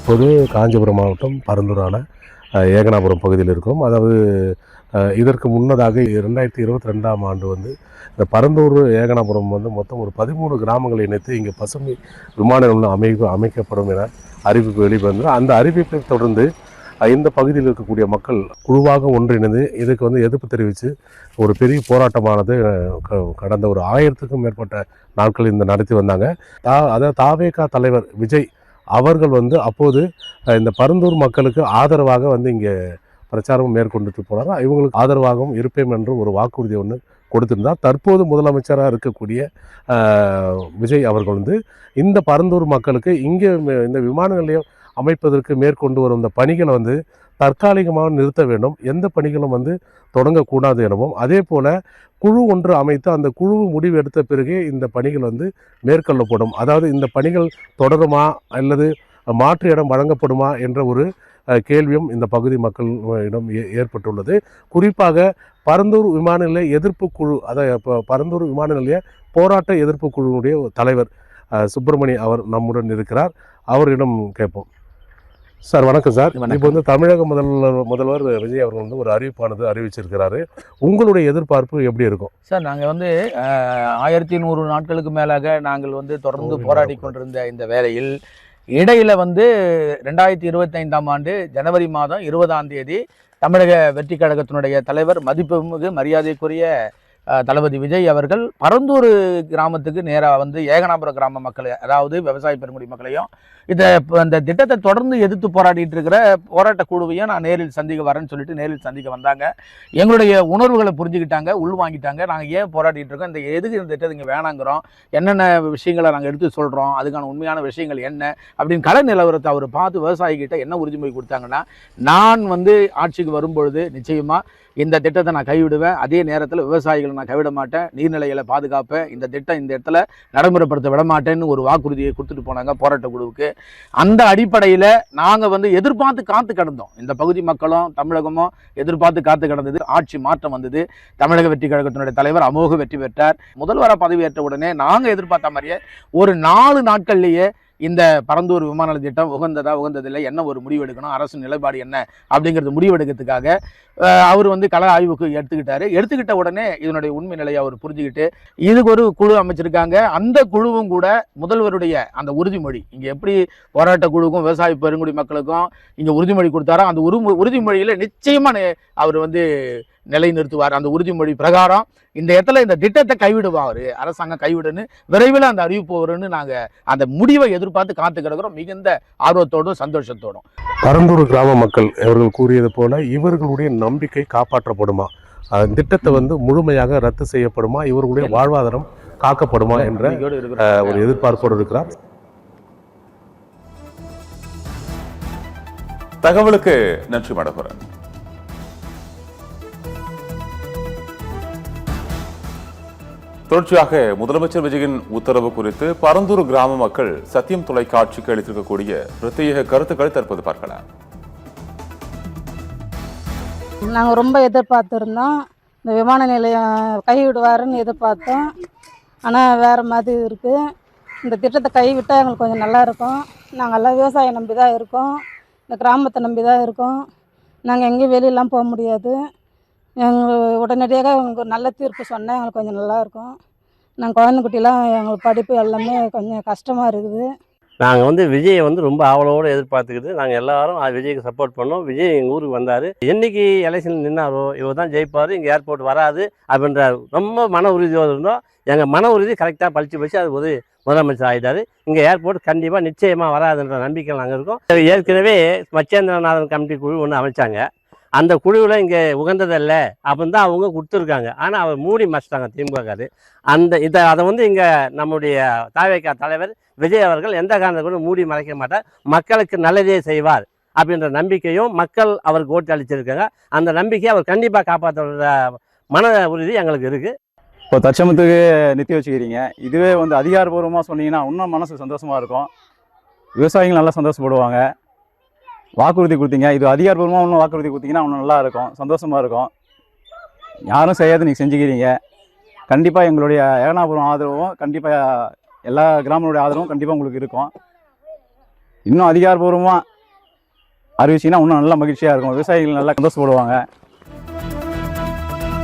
தற்போது காஞ்சிபுரம் மாவட்டம் பரந்தூரான ஏகனாபுரம் பகுதியில் இருக்கும். அதாவது இதற்கு முன்னதாக 2022ஆம் ஆண்டு வந்து இந்த பரந்தூர் ஏகனாபுரம் வந்து மொத்தம் ஒரு 13 கிராமங்களை இணைத்து இங்கே பசுமை விமான நிலையம் அமைக்கப்படும் என அறிவிப்பு வெளிவந்தது. அந்த அறிவிப்பை தொடர்ந்து இந்த பகுதியில் இருக்கக்கூடிய மக்கள் குழுவாக ஒன்றிணைந்து இதுக்கு வந்து எதிர்ப்பு தெரிவித்து ஒரு பெரிய போராட்டமானது கடந்த ஒரு 1000க்கும் மேற்பட்ட நாட்கள் இந்த நடத்தி வந்தாங்க. அதாவது தாவேகா தலைவர் விஜய் அவர்கள் வந்து அப்போது இந்த பரந்தூர் மக்களுக்கு ஆதரவாக வந்து இங்கே பிரச்சாரம் மேற்கொண்டுட்டு போனார். இவங்களுக்கு ஆதரவாகவும் இருப்பேன் என்று ஒரு வாக்குறுதி ஒன்று கொடுத்திருந்தார். தற்போது முதலமைச்சராக இருக்கக்கூடிய விஜய் அவர்கள் வந்து இந்த பரந்தூர் மக்களுக்கு இங்கே இந்த விமான நிலையம் அமைப்பதற்கு மேற்கொண்டு வரும் இந்த பணிகளை வந்து தற்காலிகமாக நிறுத்த வேண்டும், எந்த பணிகளும் வந்து தொடங்கக்கூடாது எனவும், அதே போல் குழு ஒன்று அமைத்து அந்த குழு முடிவு எடுத்த பிறகு இந்த பணிகள் வந்து மேற்கொள்ளப்படும், அதாவது இந்த பணிகள் தொடருமா அல்லது மாற்று இடம் வழங்கப்படுமா என்ற ஒரு கேள்வியும் இந்த பகுதி மக்களிடம் ஏற்பட்டுள்ளது. குறிப்பாக பரந்தூர் விமான நிலைய எதிர்ப்பு குழு, அதாவது பரந்தூர் விமான நிலைய போராட்ட எதிர்ப்பு குழுவுடைய தலைவர் சுப்பிரமணி அவர் நம்முடன் இருக்கிறார். அவரிடம் கேட்போம். சார் வணக்கம் சார். இப்போ வந்து தமிழக முதல்வர் விஜய் அவர்கள் வந்து ஒரு அறிவிப்பானது அறிவிச்சிருக்கிறாரு. உங்களுடைய எதிர்பார்ப்பு எப்படி இருக்கும் சார்? நாங்கள் வந்து 1100 நாட்களுக்கு மேலாக நாங்கள் வந்து தொடர்ந்து போராடி கொண்டிருந்த இந்த வேளையில் இடையில வந்து 2025ஆம் ஆண்டு ஜனவரி மாதம் 20ஆம் தேதி தமிழக வெற்றி கழகத்தினுடைய தலைவர் மதிப்புமிகு மரியாதைக்குரிய தளபதி விஜய் அவர்கள் பரந்தூர் கிராமத்துக்கு நேராக வந்து ஏகனாபுரம் கிராம மக்களை, அதாவது விவசாய பெருங்குடி மக்களையும் இந்த திட்டத்தை தொடர்ந்து எதிர்த்து போராடிட்டு இருக்கிற போராட்ட குழுவையும் நான் நேரில் சந்திக்க வரேன்னு சொல்லிட்டு நேரில் சந்திக்க வந்தாங்க. எங்களுடைய உணர்வுகளை புரிஞ்சுக்கிட்டாங்க, உள்வாங்கிட்டாங்க. நாங்கள் ஏன் போராடிட்டு இருக்கோம், இந்த எதுக்கு இந்த திட்டத்தை இங்கே வேணாங்கிறோம், என்னென்ன விஷயங்களை நாங்கள் எடுத்து சொல்கிறோம், அதுக்கான உண்மையான விஷயங்கள் என்ன அப்படின்னு கள நிலவரத்தை அவர் பார்த்து விவசாயிகிட்ட என்ன உறுதிமொழி கொடுத்தாங்கன்னா, நான் வந்து ஆட்சிக்கு வரும்பொழுது நிச்சயமாக இந்த திட்டத்தை நான் கைவிடுவேன், அதே நேரத்தில் விவசாயிகளை நான் கைவிட மாட்டேன், நீர்நிலைகளை பாதுகாப்பேன், இந்த திட்டம் இந்த இடத்துல நடைமுறைப்படுத்த விட மாட்டேன்னு ஒரு வாக்குறுதியை கொடுத்துட்டு போனாங்க போராட்ட குழுவுக்கு. அந்த அடிப்படையில் நாங்கள் வந்து எதிர்பார்த்து காத்து கிடந்தோம். இந்த பகுதி மக்களும் தமிழகமும் எதிர்பார்த்து காத்து கிடந்தது. ஆட்சி மாற்றம் வந்தது. தமிழக வெற்றி கழகத்தினுடைய தலைவர் அமோக வெற்றி பெற்றார். முதல்வராக பதவியேற்ற உடனே நாங்கள் எதிர்பார்த்த மாதிரியே ஒரு 4 நாட்கள்லேயே இந்த பரந்தூர் விமான நிலைய திட்டம் உகந்ததா உகந்ததில்லை, என்ன ஒரு முடிவு எடுக்கணும், அரசு நிலைப்பாடு என்ன அப்படிங்கிறது முடிவெடுக்கிறதுக்காக அவர் வந்து கள ஆய்வுக்கு எடுத்துக்கிட்ட உடனே இதனுடைய உண்மை நிலையை அவர் புரிஞ்சுக்கிட்டு இதுக்கு ஒரு குழு அமைச்சிருக்காங்க. அந்த குழுவும் கூட முதல்வருடைய அந்த உறுதிமொழி, இங்கே எப்படி போராட்ட குழுவுக்கும் விவசாய பெருங்குடி மக்களுக்கும் இங்கே உறுதிமொழி கொடுத்தாரோ அந்த உறுதிமொழியில் நிச்சயமாக அவர் வந்து நிலைநிறுத்துவார். அந்த உறுதிமொழி பிரகாரம் இந்த இடத்துல இந்த திட்டத்தை கைவிடுவார், அரசாங்கம் கைவிடுன்னு விரைவில் அந்த அறிவிப்பு வரும்னு நாங்கள் அந்த முடிவை எதிர்பார்த்து காத்து கிடக்கிறோம், மிகுந்த ஆர்வத்தோடும் சந்தோஷத்தோடும். பரந்தூர் கிராம மக்கள் அவர்கள் கூறியது போல இவர்களுடைய நம்பிக்கை காப்பாற்றப்படுமா, திட்டத்தை வந்து முழுமையாக ரத்து செய்யப்படுமா, இவர்களுடைய வாழ்வாதாரம் காக்கப்படுமா என்ற ஒரு எதிர்பார்ப்போடு இருக்கிறார். தகவலுக்கு நன்றி மடபுரன். தொடர்ச்சியாக முதலமைச்சர் விஜயின் உத்தரவு குறித்து பரந்தூர் கிராம மக்கள் சத்தியம் தொலைக்காட்சிக்கு அளித்திருக்கக்கூடிய பிரத்யேக கருத்துக்களை தற்போது பார்க்கலாம். நாங்கள் ரொம்ப எதிர்பார்த்துருந்தோம், இந்த விமான நிலையம் கைவிடுவாருன்னு எதிர்பார்த்தோம். ஆனால் வேறு மாதிரி இருக்குது. இந்த திட்டத்தை கைவிட்டால் எங்களுக்கு கொஞ்சம் நல்லா இருக்கும். நாங்கள் எல்லாம் விவசாயம் நம்பி தான் இருக்கோம், இந்த கிராமத்தை நம்பி தான் இருக்கோம். நாங்கள் எங்கேயும் வெளியெல்லாம் போக முடியாது. எங்களுக்கு உடனடியாக எங்களுக்கு நல்ல தீர்ப்பு சொன்னால் எங்களுக்கு கொஞ்சம் நல்லாயிருக்கும். நாங்கள் குழந்தை குட்டிலாம் எங்களுக்கு படிப்பு எல்லாமே கொஞ்சம் கஷ்டமாக இருக்குது. நாங்கள் வந்து விஜயை வந்து ரொம்ப ஆவலோடு எதிர்பார்த்துக்கிட்டு நாங்கள் எல்லாரும் விஜய்க்கு சப்போர்ட் பண்ணோம். விஜய் எங்கள் ஊருக்கு வந்தார். என்றைக்கு எலெக்ஷன் நின்னாரோ இவர் தான் ஜெயிப்பார், இங்கே ஏர்போர்ட் வராது அப்படின்ற ரொம்ப மன உறுதியோடு இருந்தோம். எங்கள் மன உறுதி கரெக்டாக பழிச்சு அது ஒரு முதலமைச்சர் ஆகிட்டார். இங்கே ஏர்போர்ட் கண்டிப்பாக நிச்சயமாக வராதுன்ற நம்பிக்கை நாங்கள் இருக்கோம். ஏற்கனவே மச்சேந்திரநாதன் கமிட்டி குழு ஒன்று அமைச்சாங்க. அந்த குழுவில் இங்கே உகந்ததில்ல அப்படின்னு தான் அவங்க கொடுத்துருக்காங்க. ஆனால் அவர் மூடி மறைச்சிட்டாங்க திமுகக்காரு. அதை வந்து இங்கே நம்முடைய தாவேகா தலைவர் விஜய் அவர்கள் எந்த காரணத்தை கூட மூடி மறைக்க மாட்டார், மக்களுக்கு நல்லதே செய்வார் அப்படின்ற நம்பிக்கையும் மக்கள் அவருக்கு ஓட்டு அளிச்சிருக்காங்க. அந்த நம்பிக்கையை அவர் கண்டிப்பாக காப்பாற்ற மன உறுதி எங்களுக்கு இருக்குது. இப்போ தற்சமத்துக்கு நிறுத்தி வச்சுக்கிறீங்க, இதுவே வந்து அதிகாரப்பூர்வமாக சொன்னீங்கன்னா இன்னும் மனசு சந்தோஷமாக இருக்கும், விவசாயிகள் நல்லா சந்தோஷப்படுவாங்க. வாக்குறுதி கொடுத்தீங்க, இது அதிகாரப்பூர்வமாக இன்னும் வாக்குறுதி கொடுத்தீங்கன்னா இன்னும் நல்லா இருக்கும், சந்தோஷமாக இருக்கும். யாரும் செய்யாது நீங்கள் செஞ்சுக்கிறீங்க. கண்டிப்பாக எங்களுடைய ஏகனாபுரம் ஆதரவும் கண்டிப்பாக எல்லா கிராமங்களுடைய ஆதரவும் கண்டிப்பாக உங்களுக்கு இருக்கும். இன்னும் அதிகாரப்பூர்வமாக அறிவிச்சிங்கன்னா இன்னும் நல்லா மகிழ்ச்சியாக இருக்கும், விவசாயிகள் நல்லா சந்தோஷப்படுவாங்க.